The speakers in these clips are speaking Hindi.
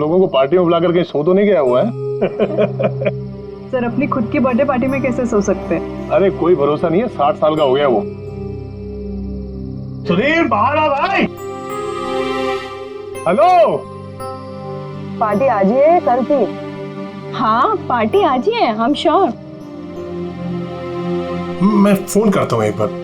लोगों को पार्टी में बुलाकर कहीं सो तो नहीं गया हुआ है? सर अपनी खुद की बर्थडे पार्टी में कैसे सो सकते हैं? अरे कोई भरोसा नहीं है, 60 साल का हो गया वो। सुधीर बाहर आ भाई। हेलो, पार्टी आज ही है कल की? हाँ पार्टी आज ही है, हम श्योर। मैं फोन करता हूँ एक बार।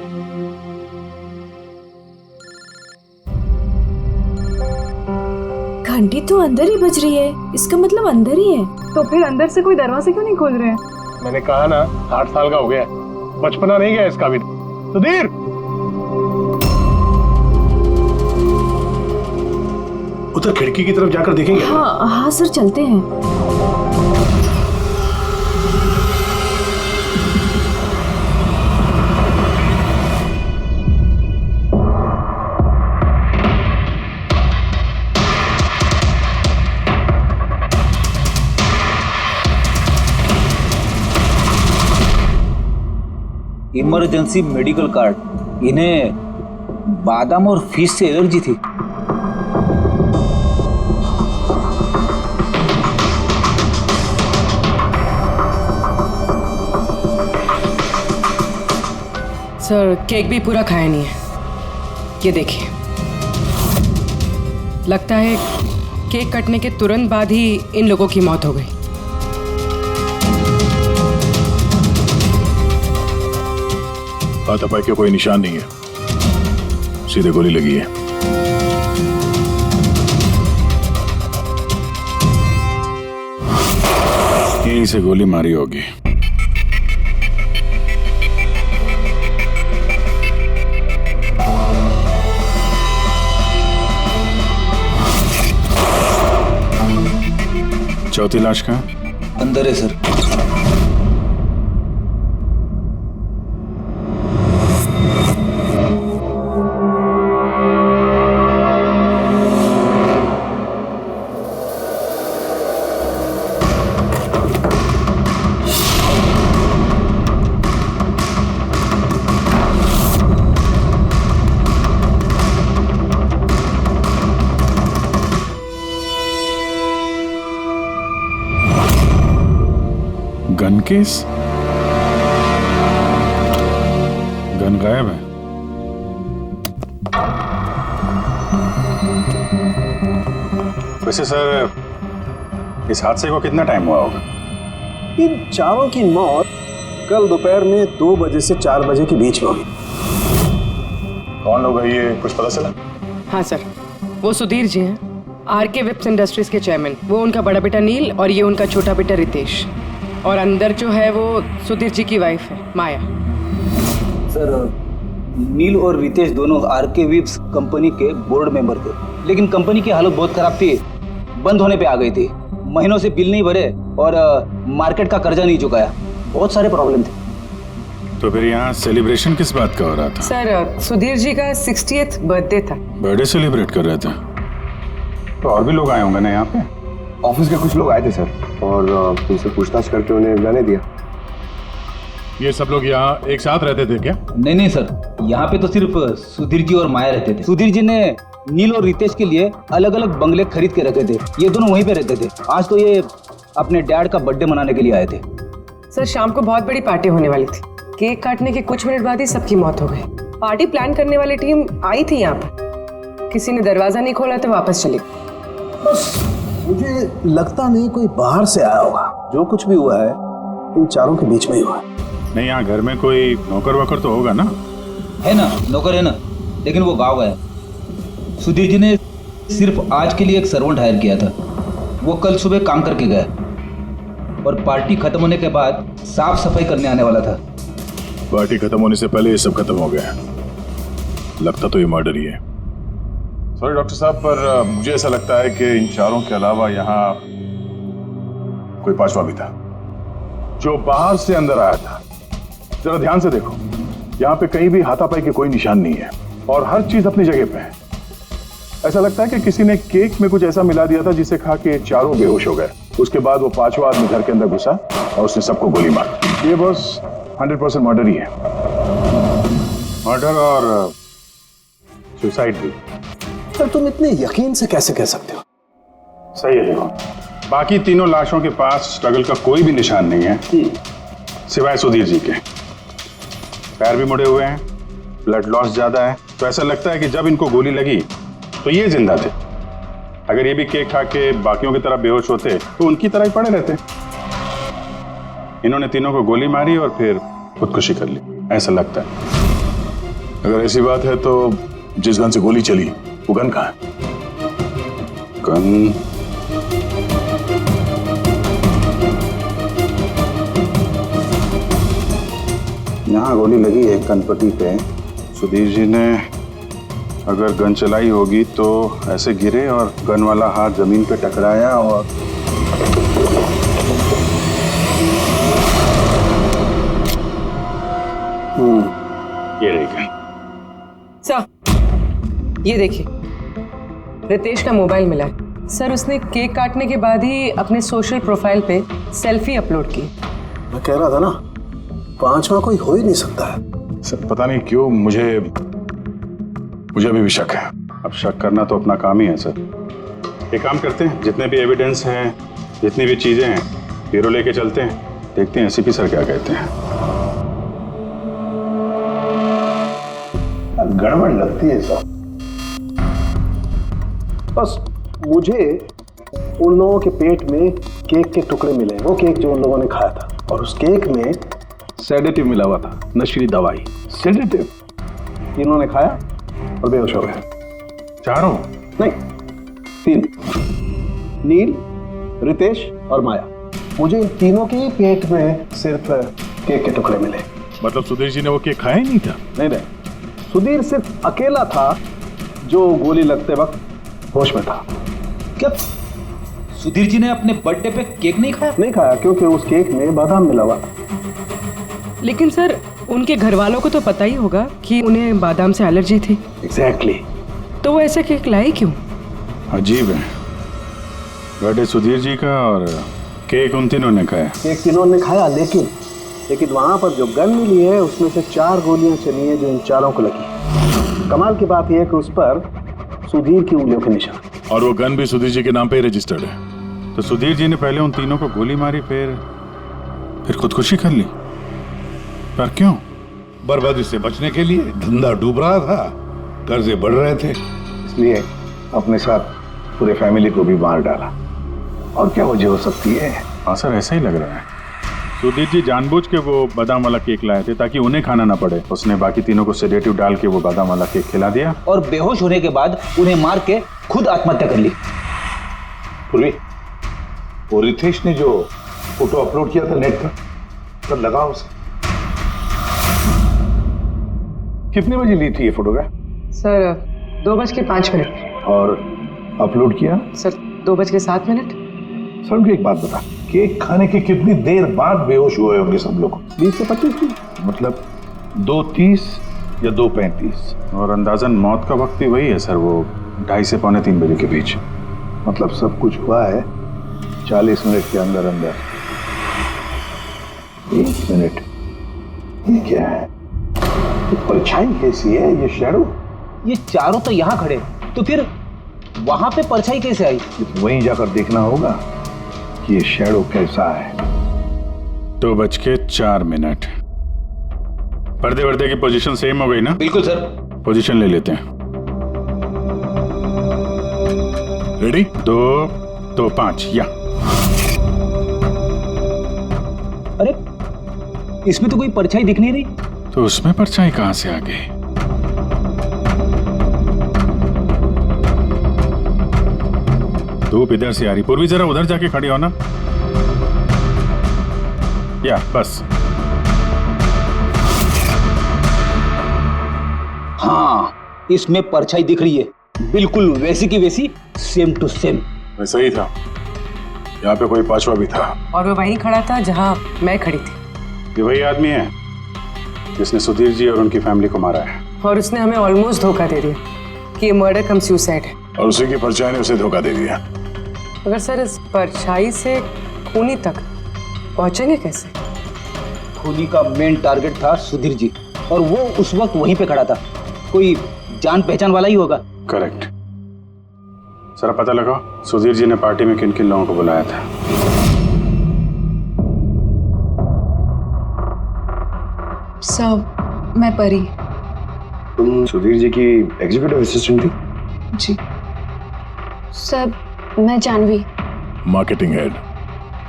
घंटी तो अंदर ही बज रही है, इसका मतलब अंदर ही है। तो फिर अंदर से कोई दरवाजे क्यों नहीं खोल रहे हैं? मैंने कहा ना 60 साल का हो गया, बचपना नहीं गया इसका भी। सुधीर, उधर खिड़की की तरफ जाकर देखेंगे। हाँ हाँ सर, चलते हैं। Emergency medical card. इन्हें बादाम और फिश से एलर्जी थी। सर केक भी पूरा खाया नहीं है, ये देखिए। लगता है केक कटने के तुरंत बाद ही इन लोगों की मौत हो गई। हाथापाई के कोई निशान नहीं है, सीधे गोली लगी है। यहीं से गोली मारी होगी। चौथी लाश कहाँ? अंदर है सर। Gun case? गन गायब है। वैसे सर, इस हादसे को कितना टाइम हुआ होगा? इन चारों की मौत कल दोपहर में 2 बजे से 4 बजे के बीच में हुई। कौन लोग है ये, कुछ पता चला? हाँ सर, वो सुधीर जी हैं, आरके विप्स इंडस्ट्रीज के चेयरमैन। वो उनका बड़ा बेटा नील और ये उनका छोटा बेटा रितेश। और अंदर जो है वो सुधीर जी की वाइफ है माया। सर नील और रितेश दोनों आरके विप्स कंपनी के बोर्ड मेंबर थे, लेकिन कंपनी की हालत बहुत खराब थी, बंद होने पे आ गई थी। महीनों से बिल नहीं भरे और मार्केट का कर्जा नहीं चुकाया, बहुत सारे प्रॉब्लम थे। तो फिर यहाँ सेलिब्रेशन किस बात का हो रहा था? सर सुधीर जी का 60th बर्थडे था। बर्थडे सेलिब्रेट कर रहे थे? तो और भी लोग आए होंगे ना यहाँ पे? ऑफिस के कुछ लोग आए थे सर, और उनसे पूछताछ करके उन्हें जाने दिया। ये सब लोग यहाँ एक साथ रहते थे क्या? नहीं सर, यहाँ पे तो सिर्फ सुधीर जी और माया रहते थे। सुधीर जी ने नील और रितेश के लिए अलग अलग बंगले खरीद के रखे थे, ये दोनों वहीं पे रहते थे। आज तो ये अपने डैड का बर्थडे मनाने के लिए आए थे। सर शाम को बहुत बड़ी पार्टी होने वाली थी, केक काटने के कुछ मिनट बाद ही सबकी मौत हो गई। पार्टी प्लान करने वाली टीम आई थी यहाँ पर, किसी ने दरवाजा नहीं खोला तो वापस चली। मुझे लगता नहीं कोई बाहर से आया होगा। जो कुछ भी हुआ है इन चारों के बीच में ही हुआ है। नहीं, यहाँ घर में कोई नौकर वोकर तो होगा ना? है ना, नौकर है ना, लेकिन वो गाँव गया। सुधीर जी ने सिर्फ आज के लिए एक सर्वेंट हायर किया था, वो कल सुबह काम करके गया और पार्टी खत्म होने के बाद साफ सफाई करने आने वाला था। पार्टी खत्म होने से पहले ये सब खत्म हो गया। लगता तो ये मर्डर ही है। सॉरी डॉक्टर साहब, पर मुझे ऐसा लगता है कि इन चारों के अलावा यहाँ कोई पांचवा भी था जो बाहर से अंदर आया था। जरा ध्यान से देखो, यहाँ पे कहीं भी हाथापाई के कोई निशान नहीं है और हर चीज अपनी जगह पे है। ऐसा लगता है कि किसी ने केक में कुछ ऐसा मिला दिया था जिसे खा के चारों बेहोश हो गए। उसके बाद वो पांचवा आदमी घर के अंदर घुसा और उसने सबको गोली मारी। ये बस 100% मर्डर ही है। मर्डर और सुसाइड भी। सर तुम इतने यकीन से कैसे कह सकते हो? सही है। देखो, बाकी तीनों लाशों के पास स्ट्रगल का कोई भी निशान नहीं है सिवाय सुधीर जी के। पैर भी मुड़े हुए हैं, ब्लड लॉस ज्यादा है, तो ऐसा लगता है कि जब इनको गोली लगी तो ये जिंदा थे। अगर ये भी केक खा के बाकियों की तरह बेहोश होते तो उनकी तरह ही पड़े रहते। इन्होंने तीनों को गोली मारी और फिर खुदकुशी कर ली, ऐसा लगता है। अगर ऐसी बात है तो जिस गन से गोली चली वो गन कहाँ है? गन यहाँ गोली लगी है कनपट्टी पे। सुधीर जी ने अगर गन चलाई होगी तो ऐसे गिरे और गन वाला हाथ जमीन पे टकराया और ये रही गन। सर ये देखिए, रितेश का मोबाइल मिला है। सर उसने केक काटने के बाद ही अपने सोशल प्रोफाइल पे सेल्फी अपलोड की। मैं कह रहा था ना, पांचवा कोई हो ही नहीं सकता है। सर पता नहीं क्यों मुझे अभी भी शक है। अब शक करना तो अपना काम ही है सर। एक काम करते हैं, जितने भी एविडेंस हैं, जितनी भी चीजें हैं, ब्यूरो लेके चलते हैं, देखते हैं एसीपी सर क्या कहते हैं। गड़बड़ लगती है सब। बस मुझे उन लोगों के पेट में केक के टुकड़े मिले, वो केक जो उन लोगों ने खाया था, और उस केक में सेडेटिव मिला हुआ था, नशीली दवाई सेडेटिव। इन्होंने खाया और बेहोश हो गए। चारों? नहीं, 3, नील, रितेश और माया। मुझे इन तीनों के ही पेट में सिर्फ केक के टुकड़े मिले। मतलब सुधीर जी ने वो केक खाया ही नहीं था? नहीं, सुधीर सिर्फ अकेला था जो गोली लगते वक्त होश में था। क्या सुधीर जी ने अपने बर्थडे पे केक नहीं खाया? नहीं खाया, क्योंकि उस केक में बादाम मिला हुआ था। लेकिन सर उनके घर वालों को तो पता ही होगा कि उन्हें बादाम से एलर्जी थी। एग्जैक्टली। तो वो ऐसा केक लाए क्यों? अजीब है, बर्थडे सुधीर जी का और केक उन तीनों ने खाया। केक तीनों ने खाया, लेकिन वहां पर जो गन मिली है उसमें से 4 गोलियां चली हैं जो इन चारों को लगी। कमाल की बात यह है कि उस पर सुधीर की उंगलियों के निशान, और वो गन भी सुधीर जी के नाम पे ही रजिस्टर्ड है। तो सुधीर जी ने पहले उन तीनों को गोली मारी, फिर खुदकुशी कर ली। पर क्यों? बर्बादी से बचने के लिए। धंधा डूब रहा था, कर्जे बढ़ रहे थे, इसलिए अपने साथ पूरे फैमिली को भी मार डाला। और क्या वजह हो सकती है? हाँ सर, ऐसा ही लग रहा है। सुधीर जी जानबूझ के वो बादाम वाला केक लाए थे ताकि उन्हें खाना ना पड़े। उसने बाकी तीनों को सेडेटिव डाल के वो बादाम वाला केक खिला दिया और बेहोश होने के बाद उन्हें मार के खुद आत्महत्या कर ली। पूर्वी, वो रितेश ने जो फोटो अपलोड किया था नेट पर, तब लगा उसे। कितने बजे ली थी ये फोटोग्राफ? सर 2:05। और अपलोड किया? सर 2:07। सर मुझे एक बात बता, केक खाने के कितनी देर बाद बेहोश हुए होंगे सब लोग? 20 से 25 मिनट, मतलब 2:30 या 2:35। और अंदाजन मौत का वक्त भी वही है सर, वो 2:30 से 2:45 बजे के बीच। मतलब सब कुछ हुआ है 40 मिनट के अंदर अंदर। 1 मिनट, ये क्या है? ये परछाई कैसी है? ये शैडो? ये चारों तो यहाँ खड़े, तो फिर वहां पे परछाई कैसे आई? वहीं जाकर देखना होगा कि ये शैडो कैसा है। 2:04। पर्दे वर्दे की पोजीशन सेम हो गई ना? बिल्कुल सर। पोजीशन ले लेते हैं। रेडी? 2, 2, 5 या। अरे इसमें तो कोई परछाई दिख नहीं रही। तो उसमें परछाई कहां से आ गई? धूप इधर से आ रही। पूर्वी जरा उधर जाके खड़ी हो ना। या बस। हाँ, इसमें परछाई दिख रही है, बिल्कुल वैसी की वैसी, सेम टू सेम। वैसा ही था, यहाँ पे कोई पांचवा भी था। और वो वहीं खड़ा था जहां मैं खड़ी थी। ये वही आदमी है जिसने सुधीर जी और उनकी फैमिली को मारा है। और उसने हमें ऑलमोस्ट धोखा दे दिया कि ये मर्डर कम सुसाइड है। और उसी की परछाई ने उसे धोखा दे दिया। अगर सर इस परछाई से खूनी तक पहुंचेंगे कैसे? खूनी का मेन टारगेट था सुधीर जी, और वो उस वक्त वहीं पे खड़ा था। कोई जान पहचान वाला ही होगा। करेक्ट। जरा पता लगाओ सुधीर जी ने पार्टी में किन किन लोगों को बुलाया था। सर मैं परी। तुम सुधीर जी की एग्जीक्यूटिव असिस्टेंट थी? जी। सर मैं Jahnavi. Marketing head.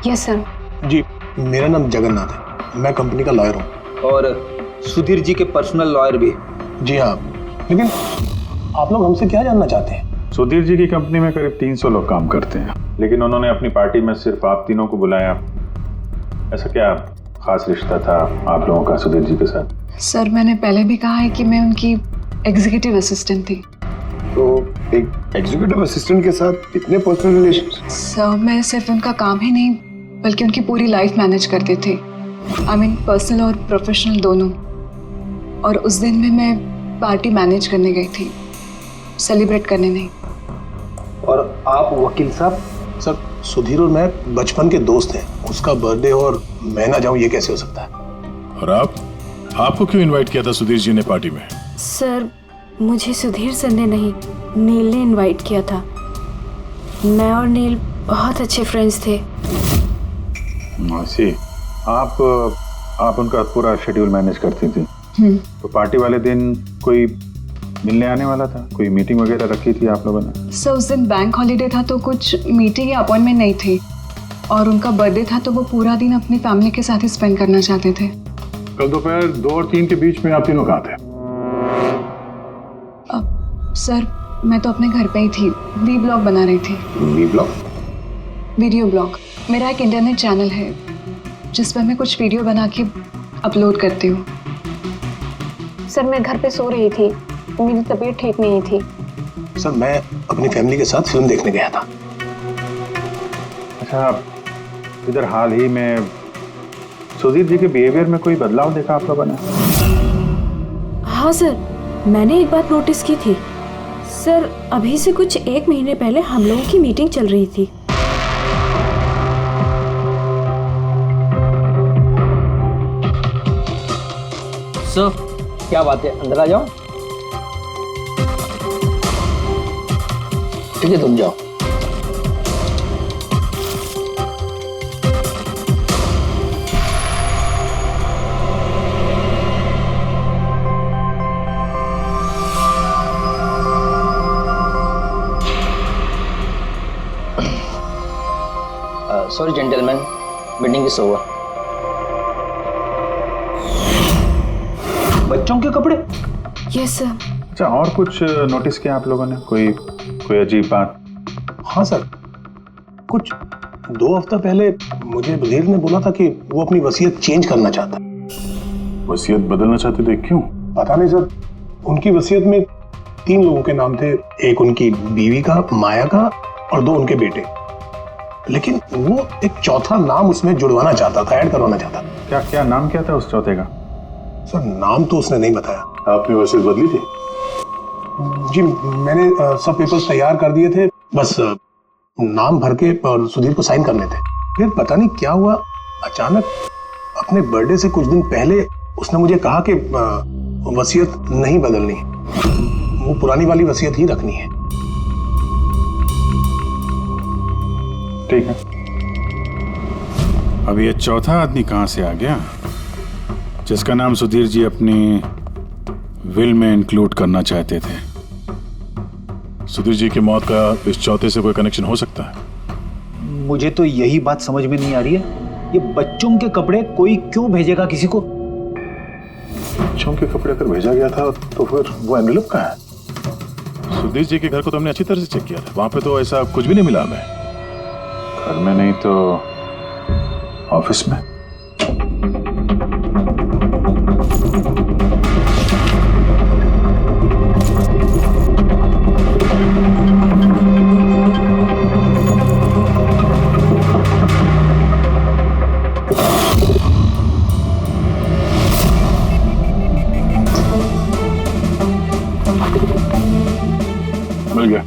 Yes sir. जी, मेरा नाम जगन्नाथ है, मैं कंपनी का लॉयर हूँ। और सुधीर जी के पर्सनल लॉयर भी। जी हाँ, लेकिन आप लोग हमसे क्या जानना चाहते हैं? सुधीर जी की कंपनी में करीब 300 लोग काम करते हैं, लेकिन उन्होंने अपनी पार्टी में सिर्फ आप तीनों को बुलाया। ऐसा क्या खास रिश्ता था आप लोगों का सुधीर जी के साथ? सर मैंने पहले भी कहा है कि मैं उनकी एग्जीक्यूटिव असिस्टेंट थी। तो एक एग्जीक्यूटिव असिस्टेंट के साथ इतने पर्सनल रिलेशन? सर मैं सिर्फ उनका काम ही नहीं बल्कि उनकी पूरी लाइफ मैनेज करते थे। आई मीन पर्सनल और प्रोफेशनल दोनों। और उस दिन में मैं पार्टी मैनेज करने गई थी, सेलिब्रेट करने नहीं। और आप वकील साहब? सर सुधीर और मैं बचपन के दोस्त हैं, उसका बर्थडे और मैं ना जाऊं ये कैसे हो सकता है? और आपको क्यों इनवाइट किया था सुधीर जी ने पार्टी में? सर मुझे सुधीर सर ने नहीं, नील ने इनवाइट किया था। मैं और नील बहुत अच्छे फ्रेंड्स थे। सी, आप उनका पूरा शेड्यूल मैनेज करती थी। तो पार्टी वाले दिन कोई मिलने आने वाला था? कोई मीटिंग वगैरह रखी थी आप लोगों ने? सर उस दिन बैंक हॉलीडे था तो कुछ मीटिंग या अपॉइंटमेंट नहीं थी, और उनका बर्थडे था तो वो पूरा दिन अपनी फैमिली के साथ ही स्पेंड करना चाहते थे। कल दोपहर 2 और 3 के बीच में आप तीनों कहाँ थे? सर मैं तो अपने घर पे ही थी, वी ब्लॉग बना रही थी। Vlog? Video blog. मेरा एक इंटरनेट चैनल है जिस पर मैं कुछ वीडियो बना के अपलोड करती हूँ। सर मैं घर पे सो रही थी, मेरी तबीयत ठीक नहीं थी। सर मैं अपनी फैमिली के साथ फिल्म देखने गया था। अच्छा, इधर हाल ही में सुधीर जी के बिहेवियर में कोई बदलाव देखा आप लोगों ने? हाँ सर, मैंने एक बात नोटिस की थी। सर अभी से कुछ 1 महीने पहले हम लोगों की मीटिंग चल रही थी। सर क्या बात है, अंदर आ जाओ। ठीक है तुम जाओ। Sorry gentleman, meeting is over. बच्चों के कपड़े? Yes sir. अच्छा, और कुछ नोटिस किया आप लोगों ने? कोई अजीब बात? हाँ सर, कुछ 2 हफ्ता पहले मुझे वजीर ने बोला था कि वो अपनी वसीयत चेंज करना चाहता है। वसीयत बदलना चाहते थे, क्यों? पता नहीं सर, उनकी वसीयत में 3 लोगों के नाम थे, एक उनकी बीवी का, माया का, और 2 उनके बेटे। लेकिन वो एक चौथा नाम उसमें जुड़वाना चाहता था, ऐड करवाना चाहता था। क्या नाम क्या था उस चौथे का? सर नाम तो उसने नहीं बताया। आपने वसीयत बदली थी? जी मैंने सब पेपर्स तैयार कर दिए थे, बस नाम भर के और सुधीर को साइन करने थे। फिर पता नहीं क्या हुआ, अचानक अपने बर्थडे से कुछ दिन पहले उसने मुझे कहा कि वसीयत नहीं बदलनी, वो पुरानी वाली वसीयत ही रखनी है। ठीक है। अब ये चौथा आदमी कहां से आ गया जिसका नाम सुधीर जी अपनी विल में इंक्लूड करना चाहते थे? सुधीर जी की मौत का इस चौथे से कोई कनेक्शन हो सकता है? मुझे तो यही बात समझ में नहीं आ रही है, ये बच्चों के कपड़े कोई क्यों भेजेगा किसी को? बच्चों के कपड़े अगर भेजा गया था तो फिर वो एनवेलप कहाँ है? सुधीर जी के घर को तो हमने अच्छी तरह से चेक किया था, वहां पे तो ऐसा कुछ भी नहीं मिला हमें। घर में नहीं तो ऑफिस में? मिल गया।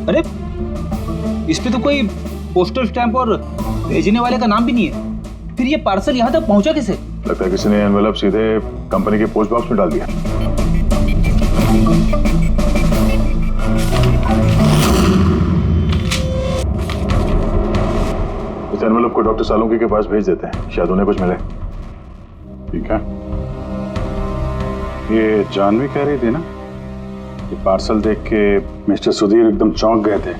अरे इस पे तो कोई पोस्टल स्टैंप और भेजने वाले का नाम भी नहीं है। फिर ये पार्सल यहाँ तक पहुंचा कैसे? लगता है किसी ने एनवेलप सीधे कंपनी के पोस्ट बॉक्स में डाल दिया। इस एनवेलप को डॉक्टर सालुंकी के पास भेज देते हैं, शायद उन्हें कुछ मिले। ठीक है। ये जानवी कह रही थी ना कि पार्सल देख के मिस्टर सुधीर एकदम चौंक गए थे।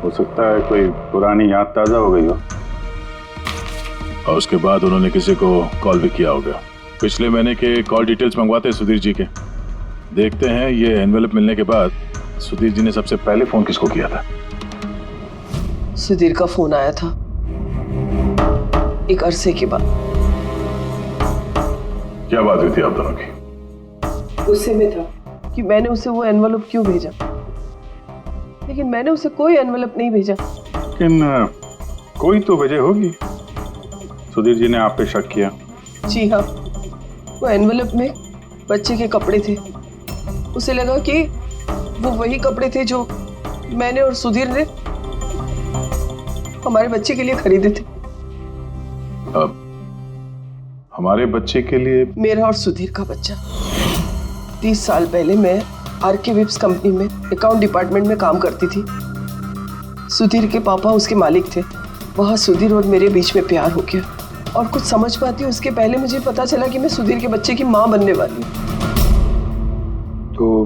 हो सकता है कोई पुरानी याद ताजा हो गई हो। और उसके बाद उन्होंने किसी को कॉल भी किया होगा। पिछले महीने के कॉल डिटेल्स मंगवाते हैं सुधीर जी के। देखते हैं ये एनवेलप मिलने के बाद सुधीर जी ने सबसे पहले फोन किसको किया था। सुधीर का फोन आया था एक अरसे के बाद। क्या बात हुई थी आप दोनों की? गुस्से में था कि मैंने उसे वो एनवेलप क्यों भेजा, लेकिन मैंने उसे कोई एनवेलप नहीं भेजा। लेकिन कोई तो वजह होगी। सुधीर जी ने आप पे शक किया। जी हाँ, वो एनवेलप में बच्चे के कपड़े थे। उसे लगा कि वो वही कपड़े थे जो मैंने और सुधीर ने हमारे बच्चे के लिए खरीदे थे। अब हमारे बच्चे के लिए? मेरा और सुधीर का बच्चा। 30 साल पहले मैं आरके विप्स कंपनी में अकाउंट डिपार्टमेंट में काम करती थी। सुधीर के पापा उसके मालिक थे। वहाँ सुधीर और मेरे बीच में प्यार हो गया और कुछ समझ पाती उसके पहले मुझे पता चला कि मैं सुधीर के बच्चे की माँ बनने वाली हूँ। तो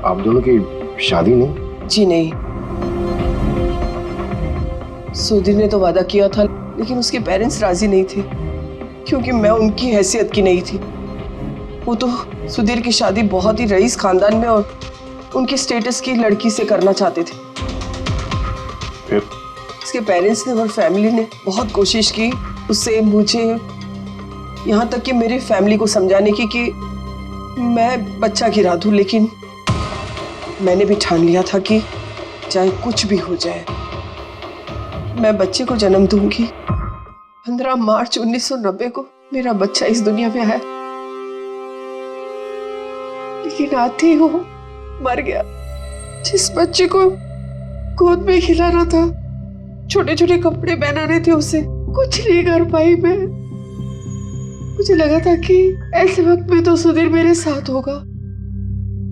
आप दोनों की शादी नहीं? जी नहीं। सुधीर ने तो वादा किया था, लेकिन उसके पेरेंट्स राजी नहीं थे क्योंकि मैं उनकी हैसियत की नहीं थी। वो तो सुधीर की शादी बहुत ही रईस खानदान में और उनके स्टेटस की लड़की से करना चाहते थे। फिर उसके पेरेंट्स ने और फैमिली ने बहुत कोशिश की उससे, मुझे, यहाँ तक कि मेरी फैमिली को समझाने की कि मैं बच्चा गिरा दूं, लेकिन मैंने भी ठान लिया था कि चाहे कुछ भी हो जाए मैं बच्चे को जन्म दूंगी। 15 मार्च 1990 को मेरा बच्चा इस दुनिया में आया, लेकिन आते ही वो मर गया। जिस बच्चे को गोद में खिलाना था, छोटे छोटे कपड़े पहनाने थे, उसे कुछ नहीं कर पाई मैं। मुझे लगा था कि ऐसे वक्त में तो सुधीर मेरे साथ होगा,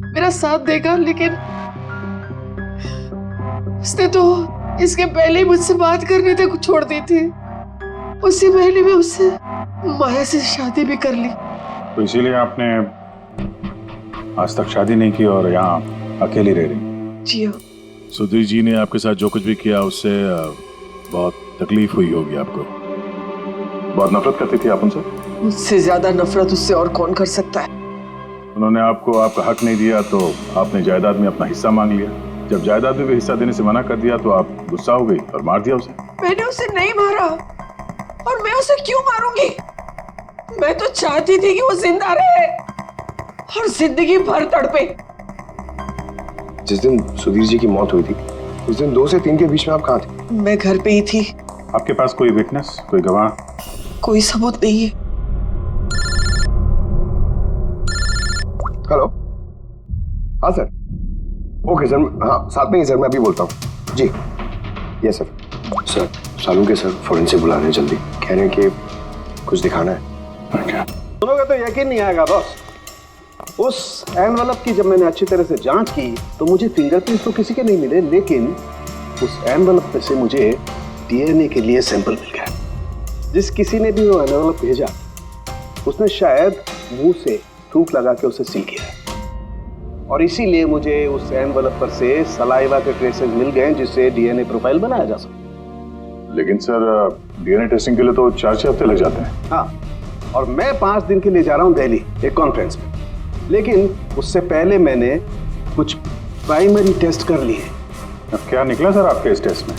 मेरा साथ देगा, लेकिन उसने तो इसके पहले ही मुझसे बात करने तक छोड़ दी थी। उसी महीने में उससे माया से शादी भी कर ली। तो इसीलिए आपने आज तक शादी नहीं की और यहाँ अकेली रह रही? जी हाँ। सुधीर जी ने आपके साथ जो कुछ भी किया उससे बहुत तकलीफ हुई होगी आपको। बहुत नफरत करती थी आप उनसे? मुझसे ज्यादा नफरत उससे और कौन कर सकता है। उन्होंने आपको आपका हक नहीं दिया तो आपने जायदाद में अपना हिस्सा मांग लिया। जब जायदाद में भी हिस्सा देने से मना कर दिया तो आप गुस्सा हो गई और मार दिया उसे। मैंने उसे नहीं मारा, और मैं उसे क्यों मारूंगी? मैं तो चाहती थी कि वो जिंदा रहे और जिंदगी भर तड़पे। जिस दिन सुधीर जी की मौत हुई थी उस दिन 2 से 3 के बीच में आप कहाँ थे? मैं घर पे ही थी। आपके पास कोई विटनेस, कोई गवाह? कोई सबूत नहीं है। हेलो, हाँ सर। ओके सर, हाँ साथ में ही सर, मैं अभी बोलता हूँ। जी yes sir. Sir Salunke sir forensic बुला रहे हैं, जल्दी कह रहे हैं कि कुछ दिखाना है। सुनोगे तो यकीन नहीं आएगा बॉस। उस एनवेलप की जब मैंने अच्छी तरह से जांच की तो मुझे फिंगरप्रिंट्स तो किसी के नहीं मिले, लेकिन उस एनवेलप में से मुझे डीएनए के लिए सैंपल मिल गया। जिस किसी ने भी वो एनवेलप भेजा उसने शायद मुंह से थूक लगा के उसे सील किया है, और इसीलिए मुझे उस एनवेलप पर से सलाइवा के ट्रेसेस मिल गए जिससे डीएनए प्रोफाइल बनाया जा सके। लेकिन सर डीएनए टेस्टिंग के लिए तो 4-6 हफ्ते लग जाते हैं। हाँ, और मैं 5 दिन के लिए जा रहा हूँ दिल्ली एक कॉन्फ्रेंस में, लेकिन उससे पहले मैंने कुछ प्राइमरी टेस्ट कर लिए। अब क्या निकला सर आपके इस टेस्ट में?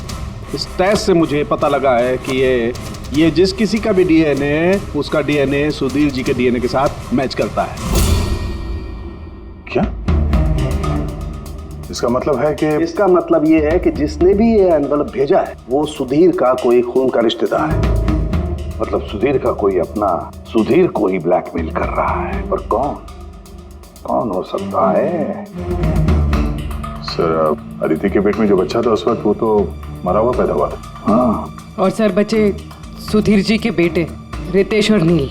इस टेस्ट से मुझे पता लगा है कि ये जिस किसी का भी डीएनए, उसका डीएनए सुधीर जी के डीएनए के साथ मैच करता है। क्या? इसका मतलब है कि? इसका मतलब ये है कि जिसने भी ये एनवेलप भेजा है वो सुधीर का कोई खून का रिश्तेदार है। मतलब सुधीर का कोई अपना सुधीर को ही ब्लैकमेल कर रहा है। पर कौन हो सकता है? सर अदिति के पेट में जो बच्चा था उस वक्त वो तो मरा हुआ पैदा हुआ था। हाँ। और सर बच्चे सुधीर जी के बेटे रितेश और नील।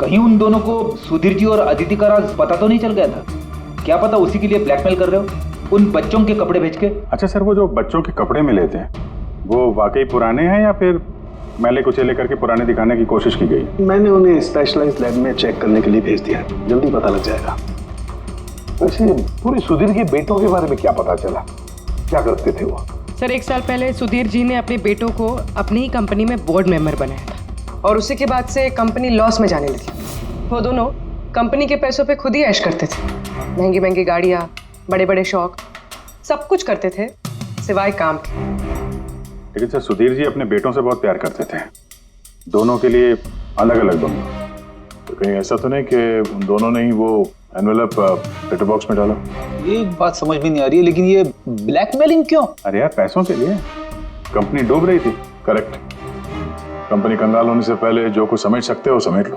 कहीं उन दोनों को सुधीर जी और अदिति का राज पता तो नहीं चल गया था? क्या पता उसी के लिए ब्लैकमेल कर रहे हो उन बच्चों के कपड़े बेच के। अच्छा सर, वो जो बच्चों के कपड़े मिले थे वो वाकई पुराने हैं या फिर मैले कुचेले करके पुराने दिखाने की कोशिश की गई? मैंने उन्हें स्पेशलाइज्ड लैब में चेक करने के लिए भेज दिया है, जल्दी पता लग जाएगा। वैसे पूरे सुधीर के बेटों के बारे में क्या पता चला? क्या करते थे वो? सर 1 साल पहले सुधीर जी ने अपने बेटों को अपनी ही कंपनी में बोर्ड मेंबर बनाया था और उसी के बाद से कंपनी लॉस में जाने लगी। वो दोनों कंपनी के पैसों पे खुद ही ऐश करते थे, महंगी महंगी गाड़ियाँ, बड़े बड़े शौक, सब कुछ करते थे सिवाय काम के। लेकिन सर सुधीर जी अपने बेटों से बहुत प्यार करते थे, दोनों के लिए अलग अलग बंगला। तो कहीं ऐसा तो नहीं कि उन दोनों ने ही वो एनवेलप लेटर बॉक्स में डाला? ये बात समझ में नहीं आ रही है, लेकिन ये ब्लैकमेलिंग क्यों? अरे यार पैसों के लिए, कंपनी डूब रही थी। करेक्ट। कंपनी कंगाल होने से पहले जो कुछ समेट सकते हो समेट लो।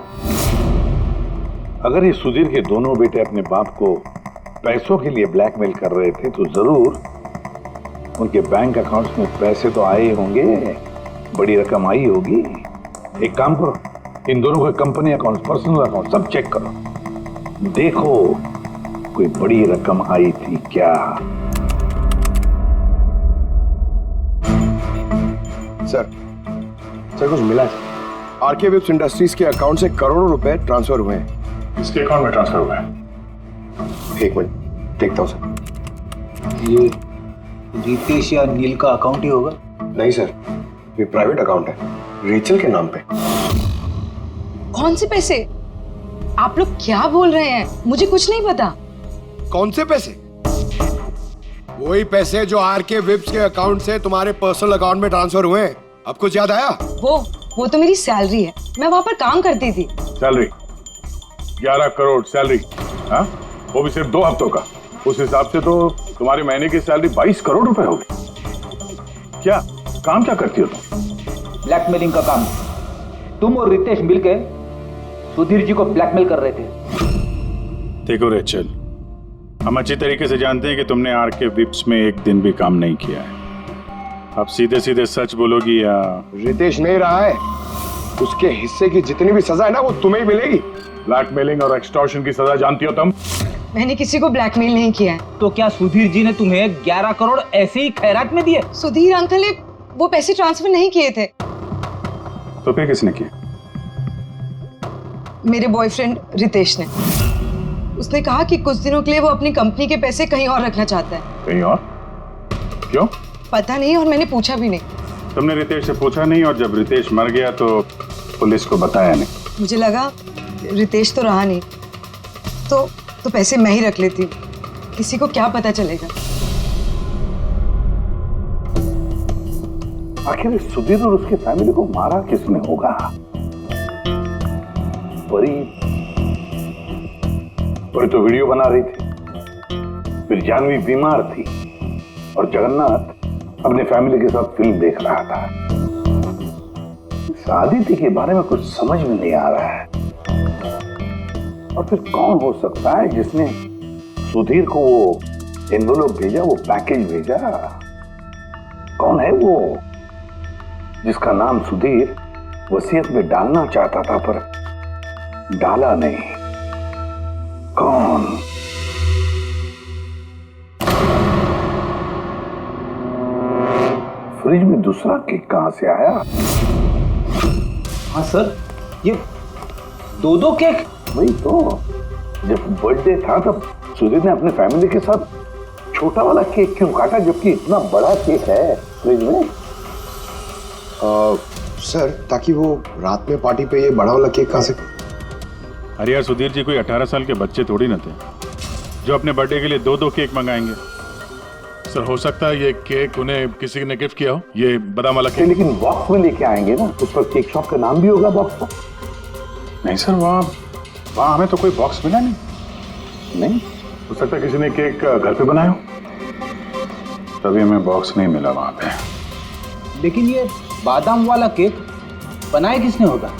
अगर ये सुधीर के दोनों बेटे अपने बाप को पैसों के लिए ब्लैकमेल कर रहे थे तो जरूर उनके बैंक अकाउंट्स में पैसे तो आए होंगे, बड़ी रकम आई होगी। एक काम करो, इन दोनों के कंपनी अकाउंट, पर्सनल अकाउंट सब चेक करो, देखो कोई बड़ी रकम आई थी क्या। सर कुछ मिला है। आरके वेब्स इंडस्ट्रीज के अकाउंट से करोड़ों रुपए ट्रांसफर हुए हैं। इसके अकाउंट में ट्रांसफर हुआ है? एक मिनट देखता हूँ सर। ये रितेश या नील का अकाउंट ही होगा? नहीं सर, ये प्राइवेट अकाउंट है, रेचल के नाम पे। कौन से पैसे? आप लोग क्या बोल रहे हैं? मुझे कुछ नहीं पता। कौन से पैसे? वही पैसे जो आरके वेब्स के अकाउंट से तुम्हारे पर्सनल अकाउंट में ट्रांसफर हुए हैं। अब कुछ याद आया? वो तो मेरी सैलरी है, मैं वहां पर काम करती थी। सैलरी 11 करोड़ सैलरी, हाँ? वो भी सिर्फ 2 हफ्तों का। उस हिसाब से तो तुम्हारी महीने की सैलरी 22 करोड़ रुपए होगी। क्या काम क्या करती हो तुम? ब्लैकमेलिंग का काम। तुम और रितेश मिलके सुधीर जी को ब्लैकमेल कर रहे थे। देखो रेचल, हम अच्छी तरीके से जानते हैं कि तुमने आरके विप्स में एक दिन भी काम नहीं किया है। अब सीधे सीधे सच बोलोगी या? रितेश नहीं रहा है, उसके हिस्से की जितनी भी सजा है ना वो तुम्हें ही मिलेगी। ब्लैकमेलिंग और एक्सटॉर्शन की सजा जानती हो तुम? मैंने किसी को ब्लैकमेल नहीं किया है। तो क्या सुधीर जी ने तुम्हें 11 करोड़ ऐसे ही खैरात में दिए? सुधीर अंकल ने वो पैसे ट्रांसफर नहीं किए थे। तो फिर किसने किया? मेरे बॉयफ्रेंड रितेश ने। उसने कहा कि कुछ दिनों के लिए वो अपनी कंपनी के पैसे कहीं और रखना चाहता है। कहीं और? क्यों? पता नहीं, और मैंने पूछा भी नहीं। तुमने रितेश से पूछा नहीं, और जब रितेश मर गया तो पुलिस को बताया नहीं? मुझे लगा रितेश तो रहा नहीं, तो पैसे मैं ही रख लेती, किसी को क्या पता चलेगा। आखिर सुधीर और उसकी फैमिली को मारा किसने होगा? परी तो वीडियो बना रही थी, फिर जानवी बीमार थी और जगन्नाथ अपने फैमिली के साथ फिल्म देख रहा था। इस आदित्य के बारे में कुछ समझ में नहीं आ रहा है। और फिर कौन हो सकता है जिसने सुधीर को वो एनवेलप भेजा, वो पैकेज भेजा? कौन है वो जिसका नाम सुधीर वसीयत में डालना चाहता था पर डाला नहीं? कौन? फ्रिज में दूसरा केक कहां से आया? हाँ सर, ये 2 केक। वही तो, जब बर्थडे था तब सुधीर ने अपने फैमिली के साथ छोटा वाला केक क्यों काटा जबकि इतना बड़ा केक है फ्रिज में? सर, ताकि वो रात में पार्टी पे ये बड़ा वाला केक खा सके। अरे यार, सुधीर जी कोई 18 साल के बच्चे थोड़ी ना थे जो अपने बर्थडे के लिए 2-2 केक मंगाएंगे। सर हो सकता है ये केक उन्हें किसी ने गिफ्ट किया हो, ये बादाम वाला केक। लेकिन बॉक्स में लेके आएंगे ना, उस पर केक शॉप का नाम भी होगा बॉक्स पर। नहीं सर, वहाँ हमें तो कोई बॉक्स मिला नहीं। हो सकता है किसी ने केक घर पे बनाया हो, तभी हमें बॉक्स नहीं मिला वहाँ पे। लेकिन ये बादाम वाला केक बनाया किसने होगा?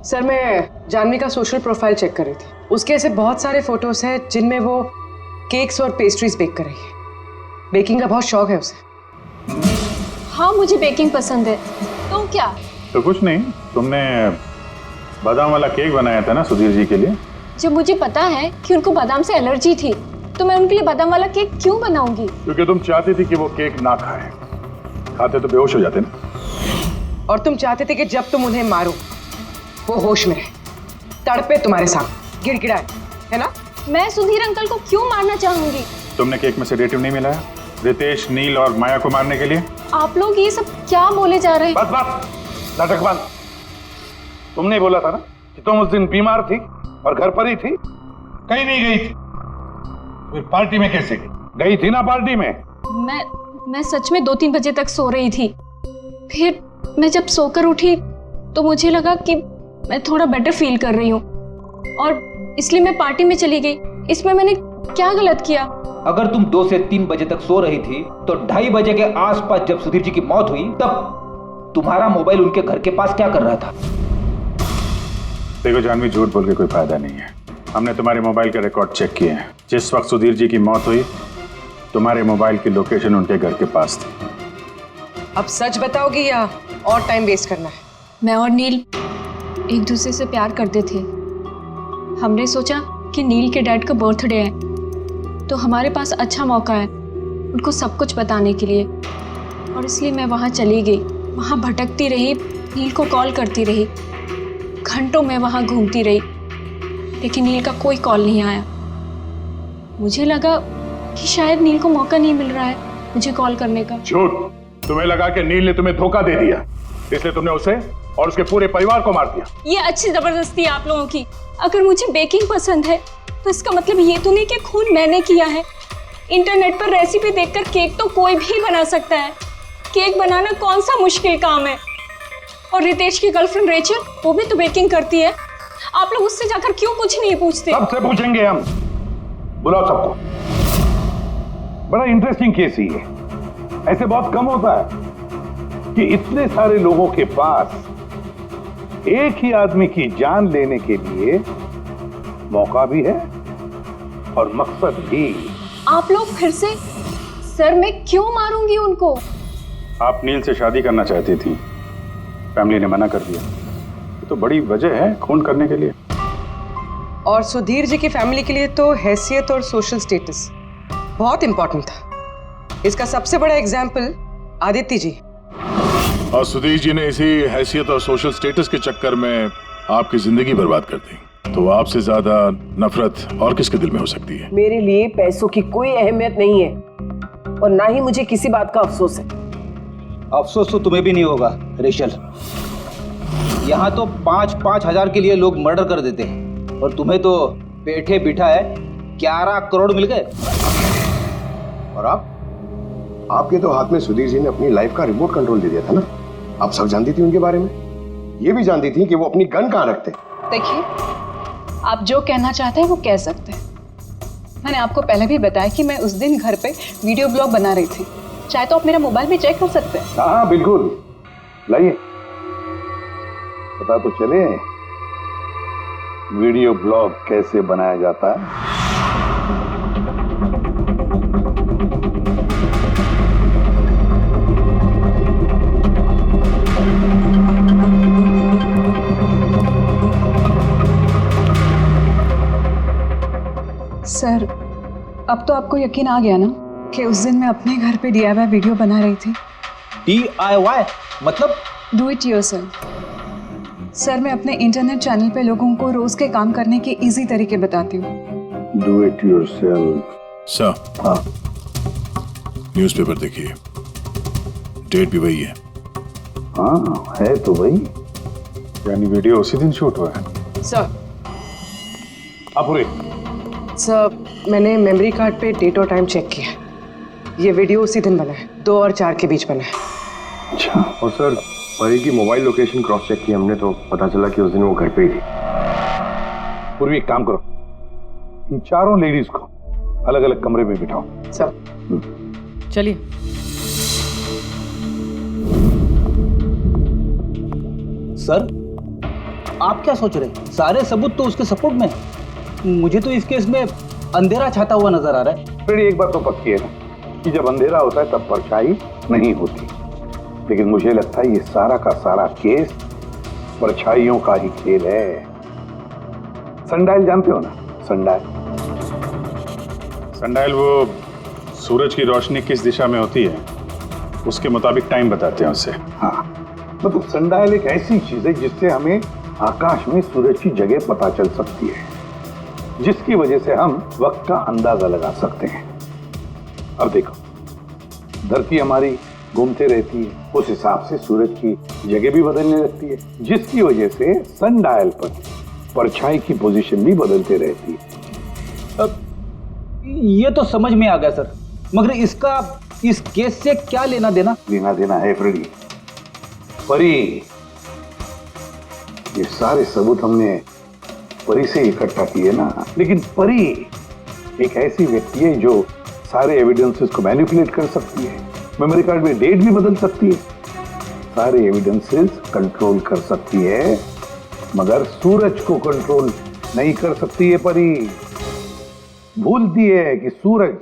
सर मैं जानवी का सोशल प्रोफाइल चेक कर रही थी। उसके ऐसे बहुत सारे फोटोज हैं जिनमें वो केक्स और पेस्ट्रीज बेक कर रही है। बेकिंग का बहुत शौक है उसे। हाँ मुझे बेकिंग पसंद है। तो क्या? तो कुछ नहीं, तुमने बादाम वाला केक बनाया था ना सुधीर जी के लिए। जब मुझे पता है कि उनको बादाम से एलर्जी थी तो मैं उनके लिए बादाम वाला केक क्यों बनाऊंगी? क्योंकि तुम चाहती थी कि वो केक ना खाए, खाते तो बेहोश हो जाते ना। और तुम चाहते थे कि जब तुम उन्हें मारो वो होश में रहे, तड़पे तुम्हारे साथ, गिड़गिड़ाए, है ना? मैं सुधीर अंकल को क्यों मारना चाहूंगी? तुमने केक में सेडेटिव नहीं मिलाया रितेश, नील और माया को मारने के लिए? आप लोग ये सब क्या बोले जा रहे हैं? बस बस, नाटक बंद। तुमने बोला था ना कि तुम उस दिन बीमार थी और घर पर ही थी, कहीं नहीं गई थी। फिर पार्टी में कैसे गई? गई थी ना पार्टी में। मैं सच में 2-3 बजे तक सो रही थी। फिर मैं जब सोकर उठी तो मुझे लगा कि मैं थोड़ा बेटर फील कर रही हूँ और इसलिए मैं पार्टी में चली गई। इसमें मैंने क्या गलत किया? अगर तुम 2 से 3 बजे तक सो रही थी तो 2:30 बजे के आसपास जब सुधीर जी की मौत हुई तब तुम्हारा मोबाइल उनके घर के पास क्या कर रहा था? देखो जानवी, झूठ बोल के कोई फायदा नहीं है। हमने तुम्हारे मोबाइल के रिकॉर्ड चेक किए हैं। जिस वक्त सुधीर जी की मौत हुई तुम्हारे मोबाइल की लोकेशन उनके घर के पास थी। अब सच बताओगी या और टाइम वेस्ट करना है? मैं और नील एक दूसरे से प्यार करते थे। हमने सोचा कि नील के डैड का बर्थडे है तो हमारे पास अच्छा मौका है उनको सब कुछ बताने के लिए, और इसलिए मैं वहाँ चली गई। वहाँ भटकती रही, नील को कॉल करती रही, घंटों में वहाँ घूमती रही, लेकिन नील का कोई कॉल नहीं आया। मुझे लगा कि शायद नील को मौका नहीं मिल रहा है मुझे कॉल करने का। झूठ! तुम्हें लगा कि नील ने तुम्हें धोखा दे दिया, इसलिए तुमने उसे और उसके पूरे परिवार को मार दिया। ये अच्छी जबरदस्ती है आप लोगों की। अगर मुझे बेकिंग पसंद है तो इसका मतलब ये तो नहीं कि खून मैंने किया है। इंटरनेट पर रेसिपी देखकर केक तो कोई भी बना सकता है। केक बनाना कौन सा मुश्किल काम है? और रितेश की गर्लफ्रेंड रेचल, वो भी तो बेकिंग करती है। आप लोग उससे जाकर क्यों कुछ नहीं पूछते? सबसे पूछेंगे हम। बुलाओ सबको। बड़ा इंटरेस्टिंग केस ही है। ऐसे बहुत कम होता है कि इतने सारे लोगों के पास एक ही आदमी की जान लेने के लिए मौका भी है और मकसद भी। आप लोग फिर से? सर मैं क्यों मारूंगी उनको? आप नील से शादी करना चाहती थी, फैमिली ने मना कर दिया। ये तो बड़ी वजह है खून करने के लिए। और सुधीर जी की फैमिली के लिए तो हैसियत और सोशल स्टेटस बहुत इंपॉर्टेंट था। इसका सबसे बड़ा एग्जाम्पल आदित्य जी। और सुधीर जी ने इसी हैसियत और सोशल स्टेटस के चक्कर में आपकी जिंदगी बर्बाद कर दी। तो आपसे ज्यादा नफरत और किसके दिल में हो सकती है? मेरे लिए पैसों की कोई अहमियत नहीं है और ना ही मुझे किसी बात का अफसोस है। अफसोस तो तुम्हें भी नहीं होगा रेशल। यहाँ तो 5-5 हजार के लिए लोग मर्डर कर देते हैं और तुम्हें तो बैठे बिठाए 11 करोड़ मिल गए। और आपके तो हाथ में सुधीर जी ने अपनी लाइफ का रिमोट कंट्रोल दे दिया था ना। आप सब जानती थी उनके बारे में, ये भी जानती थी कि वो अपनी गन कहाँ रखते। देखिए, आप जो कहना चाहते हैं वो कह सकते हैं। मैंने आपको पहले भी बताया कि मैं उस दिन घर पे वीडियो ब्लॉग बना रही थी। चाहे तो आप मेरा मोबाइल भी चेक कर सकते हैं। हाँ बिल्कुल, लाइए पता तो चले वीडियो ब्लॉग कैसे बनाया जाता है। सर, अब तो आपको यकीन आ गया ना कि उस दिन मैं अपने घर पे DIY वीडियो बना रही थी। DIY मतलब? Do it yourself. सर, मैं अपने इंटरनेट चैनल पे लोगों को रोज के काम करने के इजी तरीके बताती हूँ। Do it yourself. सर, हाँ न्यूज़पेपर देखिए, डेट भी वही है। हाँ है तो भाई, यानी वीडियो उसी दिन शूट हुआ है। सर, अपुरे सर मैंने मेमोरी कार्ड पे डेट और टाइम चेक किया। ये वीडियो उसी दिन बना है, 2 और 4 के बीच बना है। अच्छा। और सर, परी की मोबाइल लोकेशन क्रॉस चेक की हमने तो पता चला कि उस दिन वो घर पे ही थी। पूर्वी एक काम करो, इन चारों लेडीज को अलग अलग कमरे में बिठाओ। सर चलिए। सर आप क्या सोच रहे हैं? सारे सबूत तो उसके सपोर्ट में है। मुझे तो इस केस में अंधेरा छाता हुआ नजर आ रहा है। फिर एक बात तो पक्की है ना कि जब अंधेरा होता है तब परछाई नहीं होती। लेकिन मुझे लगता है ये सारा का सारा केस परछाइयों का ही खेल है। सनडायल जानते हो ना? सनडायल सनडायल वो सूरज की रोशनी किस दिशा में होती है उसके मुताबिक टाइम बताते हैं उससे। हाँ, मतलब सनडायल एक ऐसी चीज है जिससे हमें आकाश में सूरज की जगह पता चल सकती है, जिसकी वजह से हम वक्त का अंदाजा लगा सकते हैं। अब देखो, धरती हमारी घूमते रहती है, उस हिसाब से सूरज की जगह भी बदलने लगती है, जिसकी वजह से सनडायल पर परछाई की पोजीशन भी बदलते रहती है। अब ये तो समझ में आ गया सर, मगर इसका इस केस से क्या लेना देना? लेना देना है फ्रेडी। परी, ये सारे सबूत हमने परी से इकट्ठा किए ना, लेकिन परी एक ऐसी व्यक्ति है जो सारे एविडेंसेस को मैनिपुलेट कर सकती है, मेमोरी कार्ड में डेट भी बदल सकती है, सारे एविडेंसेस कंट्रोल कर सकती है, मगर सूरज को कंट्रोल नहीं कर सकती है। परी भूलती है कि सूरज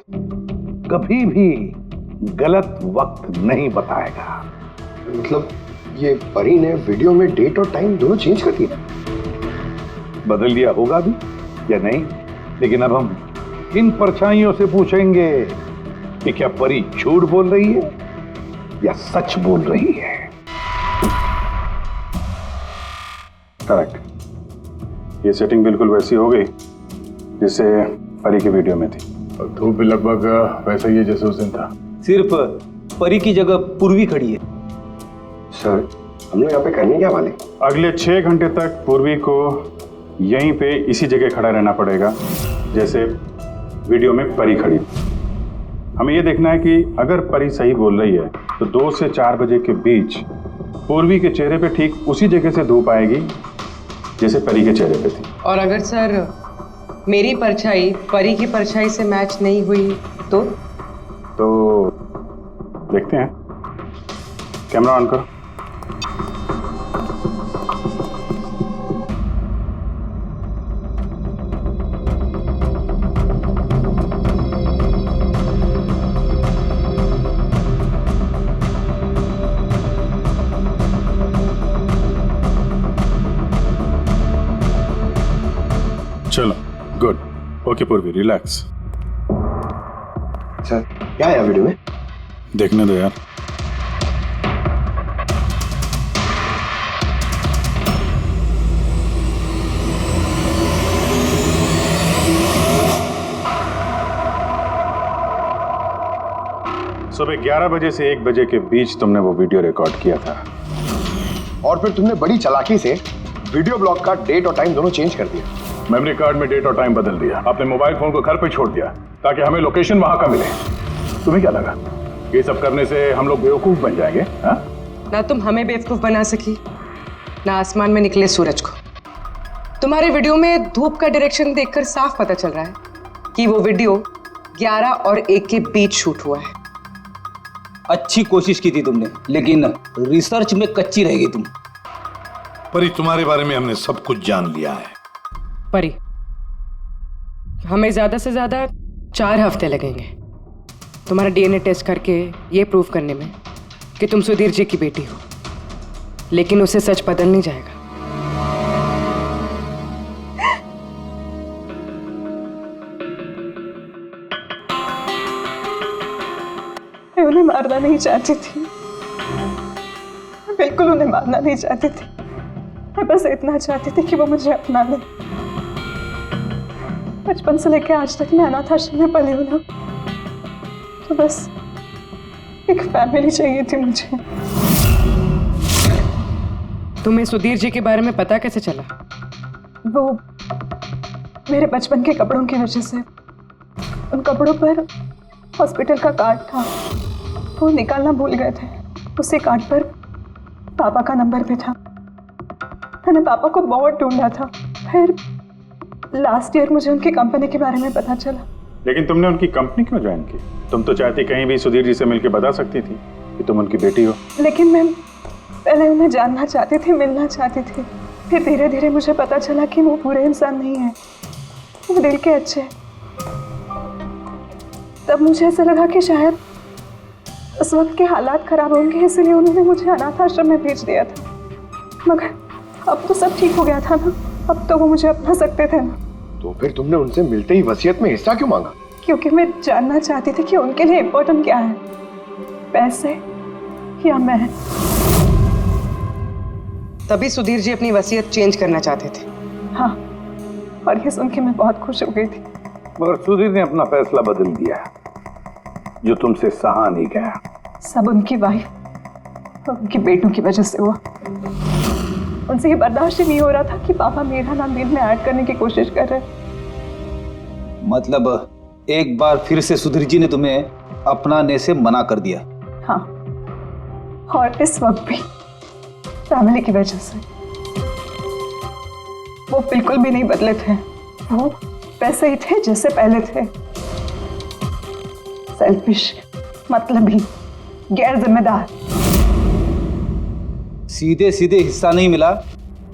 कभी भी गलत वक्त नहीं बताएगा। मतलब ये परी ने वीडियो में डेट और टाइम दोनों चेंज कर दिया? बदल दिया होगा भी या नहीं, लेकिन अब हम इन परछाइयों से पूछेंगे कि क्या परी झूठ बोल रही है या सच बोल रही है। करेक्ट, ये सेटिंग बिल्कुल वैसी हो गई जैसे परी की वीडियो में थी, और धूप भी लगभग वैसा ही है जैसे उस दिन था। सिर्फ परी की जगह पूर्वी खड़ी है। सर, हम लोग यहाँ पे करने क्या वाले? अगले 6 घंटे तक पूर्वी को यहीं पे इसी जगह खड़ा रहना पड़ेगा जैसे वीडियो में परी खड़ी। हमें ये देखना है कि अगर परी सही बोल रही है तो 2 से 4 बजे के बीच पूर्वी के चेहरे पे ठीक उसी जगह से धूप आएगी जैसे परी के चेहरे पे थी। और अगर सर मेरी परछाई परी की परछाई से मैच नहीं हुई तो देखते हैं। कैमरा ऑन करो। चलो, गुड। ओके पूर्वी, रिलैक्स। सर, क्या है वीडियो में? देखने दो यार। सुबह 11 बजे से 1 बजे के बीच तुमने वो वीडियो रिकॉर्ड किया था, और फिर तुमने बड़ी चालाकी से वीडियो ब्लॉग का डेट और टाइम दोनों चेंज कर दिया। मेमोरी कार्ड में डेट और टाइम बदल दिया। आपने मोबाइल फोन को घर पे छोड़ दिया ताकि हमें लोकेशन वहां का मिले। तुम्हें क्या लगा ये सब करने से हम लोग बेवकूफ बन जाएंगे? हा? ना तुम हमें बेवकूफ बना सकी, ना आसमान में निकले सूरज को। तुम्हारे वीडियो में धूप का डायरेक्शन देखकर साफ पता चल रहा है कि वो वीडियो 11 और 1 के बीच शूट हुआ है। अच्छी कोशिश की थी तुमने, लेकिन रिसर्च में कच्ची रह गई तुम। परी, तुम्हारे बारे में हमने सब कुछ जान लिया है। परी, हमें ज्यादा से ज्यादा 4 हफ्ते लगेंगे तुम्हारा डीएनए टेस्ट करके ये प्रूव करने में कि तुम सुधीर जी की बेटी हो, लेकिन उसे सच बदल नहीं जाएगा। मैं उन्हें मारना नहीं चाहती थी, मैं बिल्कुल उन्हें मारना नहीं चाहती थी। मैं बस इतना चाहती थी कि वो मुझे अपना ले। बचपन से लेकर आज तक मैं अनाथ आश्रम में पली हूँ ना, तो बस एक फैमिली चाहिए थी मुझे। तुम्हें सुधीर जी के बारे में पता कैसे चला? वो मेरे बचपन के कपड़ों की वजह से, उन कपड़ों पर हॉस्पिटल का कार्ड था, वो निकालना भूल गए थे। उसी कार्ड पर पापा का नंबर भी था। मैंने पापा को बहुत ढूंढा था, फिर लास्ट ईयर मुझे उनकी कंपनी के बारे में पता चला। लेकिन तुमने उनकी कंपनी क्यों ज्वाइन की? तुम तो चाहती कहीं भी सुधीर जी से मिलकर बता सकती थी कि तुम उनकी बेटी हो। लेकिन मैं पहले उन्हें जानना चाहती थी, मिलना चाहती थी। फिर धीरे धीरे मुझे पता चला कि वो पूरे इंसान नहीं है, वो दिल के अच्छे हैं। तब मुझे ऐसा लगा कि शायद उस वक्त के हालात खराब होंगे इसलिए उन्होंने मुझे अनाथ आश्रम में भेज दिया था, मगर अब तो सब ठीक हो गया था ना, अब तो वो मुझे अपना सकते थे ना। तो फिर तुमने उनसे मिलते ही वसीयत में हिस्सा क्यों मांगा? क्योंकि मैं जानना चाहती थी कि उनके लिए इम्पोर्टेंट क्या है, पैसे या मैं। तभी सुधीर जी अपनी वसीयत चेंज करना चाहते थे। हाँ, और ये सुन के मैं बहुत खुश हो गई थी। मगर सुधीर ने अपना फैसला बदल दिया, जो तुमसे सहा नहीं गया। सब उनकी वाइफ और उनके बेटों की वजह से हुआ। उनसे ये बर्दाश्त ही नहीं हो रहा था कि पापा मेरा नाम बिल में ऐड करने की कोशिश कर रहे। मतलब एक बार फिर से सुधीर जी ने तुम्हें अपनाने से मना कर दिया? हाँ, और इस वक्त भी फैमिली की वजह से। वो बिल्कुल भी नहीं बदले थे, वो वैसे ही थे जैसे पहले थे। सेल्फिश, मतलबी, गैर जिम्मेदार। सीधे सीधे हिस्सा नहीं मिला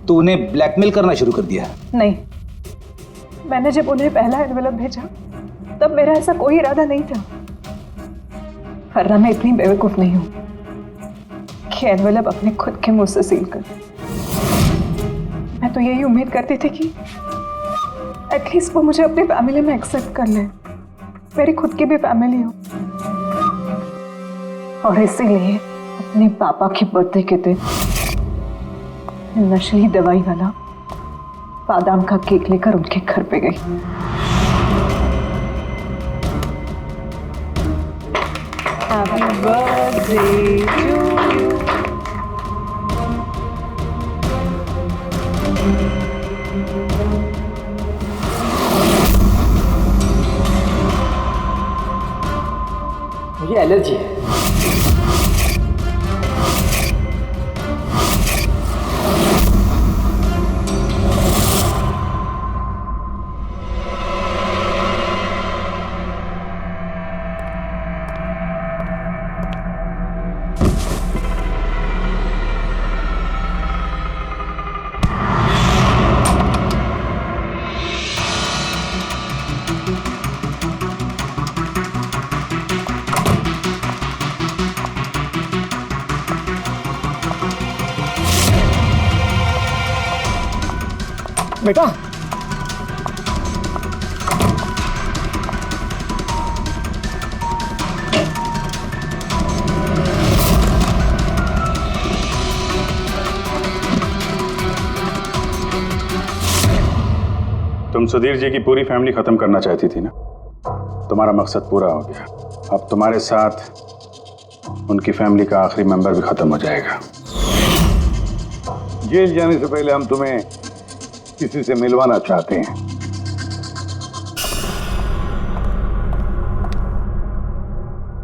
तो उन्हें ब्लैकमेल करना शुरू कर दिया? नहीं, मैंने जब उन्हें पहला एनवेलप भेजा तब मेरा ऐसा कोई इरादा नहीं था, वरना मैं इतनी बेवकूफ नहीं हूं कि एनवेलप अपने खुद के मुंह से सील कर। मैं तो यही उम्मीद करती थी कि एटलीस्ट वो मुझे अपनी फैमिली में एक्सेप्ट कर ले, मेरी खुद की भी फैमिली हो। और इसीलिए अपने पापा के बर्थडे के दिन नशीली दवाई वाला बादाम का केक लेकर उनके घर पे गई। Happy birthday to you. मुझे एलर्जी है। बेटा, तुम सुधीर जी की पूरी फैमिली खत्म करना चाहती थी ना, तुम्हारा मकसद पूरा हो गया। अब तुम्हारे साथ उनकी फैमिली का आखिरी मेंबर भी खत्म हो जाएगा। जेल जाने से पहले हम तुम्हें किसी से मिलवाना चाहते हैं।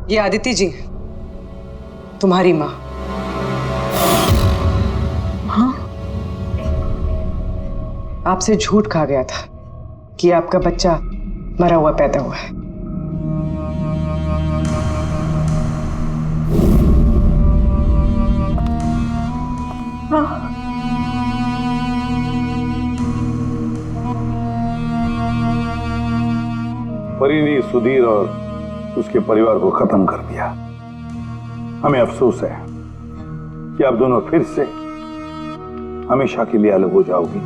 ये आदिति जी, तुम्हारी माँ। हाँ, आपसे झूठ कहा गया था कि आपका बच्चा मरा हुआ पैदा हुआ है। हाँ, परी ने सुधीर और उसके परिवार को खत्म कर दिया। हमें अफसोस है कि आप दोनों फिर से हमेशा के लिए अलग हो जाओगी।